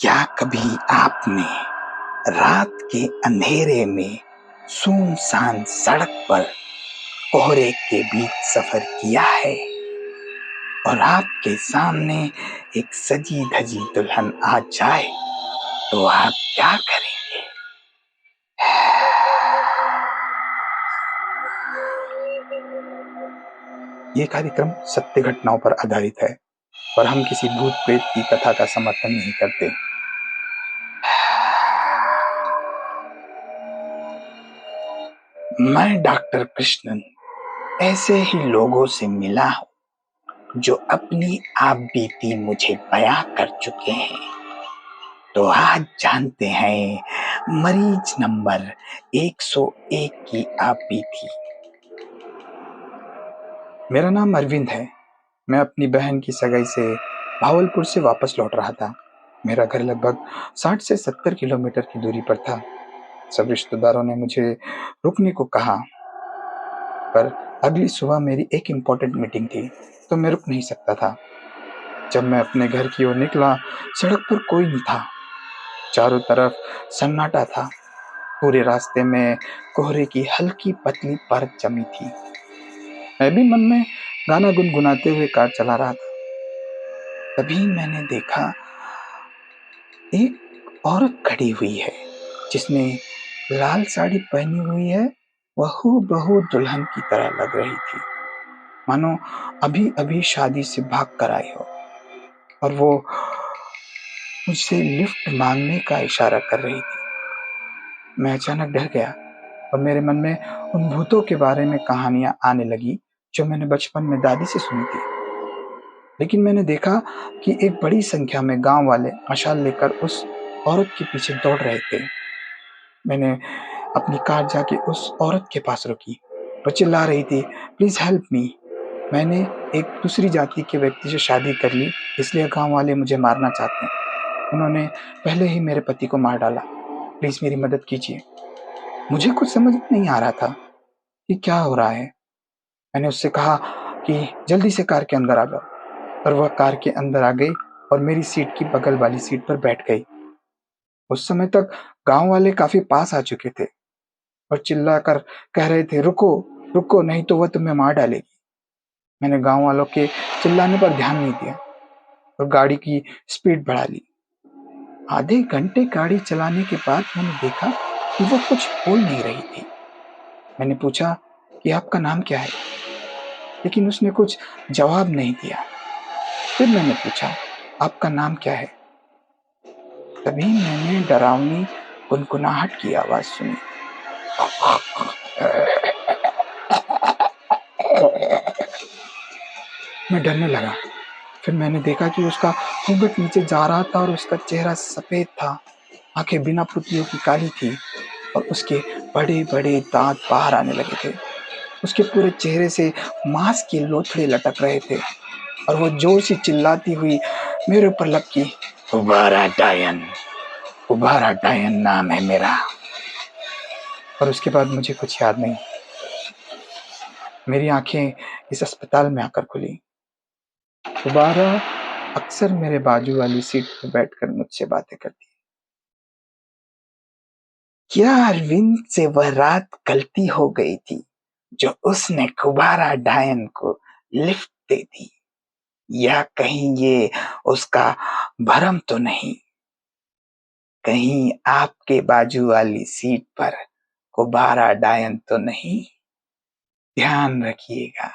क्या कभी आपने रात के अंधेरे में सुनसान सड़क पर कोहरे के बीच सफर किया है और आपके सामने एक सजी धजी दुल्हन आ जाए तो आप क्या करेंगे? ये कार्यक्रम सत्य घटनाओं पर आधारित है और हम किसी भूत प्रेत की कथा का समर्थन नहीं करते। मैं डॉक्टर कृष्णन ऐसे ही लोगों से मिला हूं जो अपनी आप बीती मुझे बयां कर चुके हैं। तो आज जानते हैं मरीज नंबर 101 की आप बीती। मेरा नाम अरविंद है। मैं अपनी बहन की सगाई से भावलपुर से वापस लौट रहा था। मेरा घर लगभग 60 से 70 किलोमीटर की दूरी पर था। सब रिश्तेदारों ने मुझे रुकने को कहा, पर अगली सुबह मेरी एक इम्पोर्टेंट मीटिंग थी तो मैं रुक नहीं सकता था। जब मैं अपने घर की ओर निकला, सड़क पर कोई नहीं था। चारों तरफ सन्नाटा था। पूरे रास्ते में कोहरे की हल्की पतली परत जमी थी। मैं भी मन में गाना गुनगुनाते हुए कार चला रहा था। तभी मैंने देखा एक औरत खड़ी हुई है जिसने लाल साड़ी पहनी हुई है। वह हूबहू दुल्हन की तरह लग रही थी, मानो अभी अभी शादी से भाग कर आई हो। और वो मुझसे लिफ्ट मांगने का इशारा कर रही थी। मैं अचानक डर गया और मेरे मन में उन भूतों के बारे में कहानियां आने लगी जो मैंने बचपन में दादी से सुनी थी। लेकिन मैंने देखा कि एक बड़ी संख्या में गांव वाले मशाल लेकर उस औरत के पीछे दौड़ रहे थे। मैंने अपनी कार जाके उस औरत के पास रुकी। वो चिल्ला रही थी, प्लीज हेल्प मी। मैंने एक दूसरी जाति के व्यक्ति से शादी कर ली, इसलिए गांव वाले मुझे मारना चाहते हैं। उन्होंने पहले ही मेरे पति को मार डाला। प्लीज मेरी मदद कीजिए। मुझे कुछ समझ नहीं आ रहा था कि क्या हो रहा है। मैंने उससे कहा कि जल्दी से कार के अंदर आ जाओ, और वह कार के अंदर आ गई और मेरी सीट की बगल वाली सीट पर बैठ गई। उस समय तक गांव वाले काफी पास आ चुके थे और चिल्लाकर कह रहे थे, रुको रुको, नहीं तो वह तुम्हें मार डालेगी। मैंने गांव वालों के चिल्लाने पर ध्यान नहीं दिया और गाड़ी की स्पीड बढ़ा ली। आधे घंटे गाड़ी चलाने के बाद मैंने देखा कि वो कुछ बोल नहीं रही थी। मैंने पूछा कि आपका नाम क्या है, लेकिन उसने कुछ जवाब नहीं दिया। फिर मैंने पूछा, आपका नाम क्या है? तभी मैंने डरावनी गुनगुनाहट की आवाज सुनी। मैं डरने लगा। फिर मैंने देखा कि उसका घूंघट नीचे जा रहा था और उसका चेहरा सफेद था। आंखें बिना पुतलियों की काली थी और उसके बड़े बड़े दांत बाहर आने लगे थे। उसके पूरे चेहरे से मांस के लोथड़े लटक रहे थे और वो जोर से चिल्लाती हुई मेरे ऊपर लपकी, उबारा डायन, उबारा डायन नाम है मेरा। और उसके बाद मुझे कुछ याद नहीं। मेरी आंखें इस अस्पताल में आकर खुली। उबारा अक्सर मेरे बाजू वाली सीट पर बैठकर मुझसे बातें करती। क्या अरविंद से वह रात गलती हो गई थी जो उसने कुबारा डायन को लिफ्ट दे दी, या कहीं ये उसका भरम तो नहीं? कहीं आपके बाजू वाली सीट पर कुबारा डायन तो नहीं? ध्यान रखिएगा।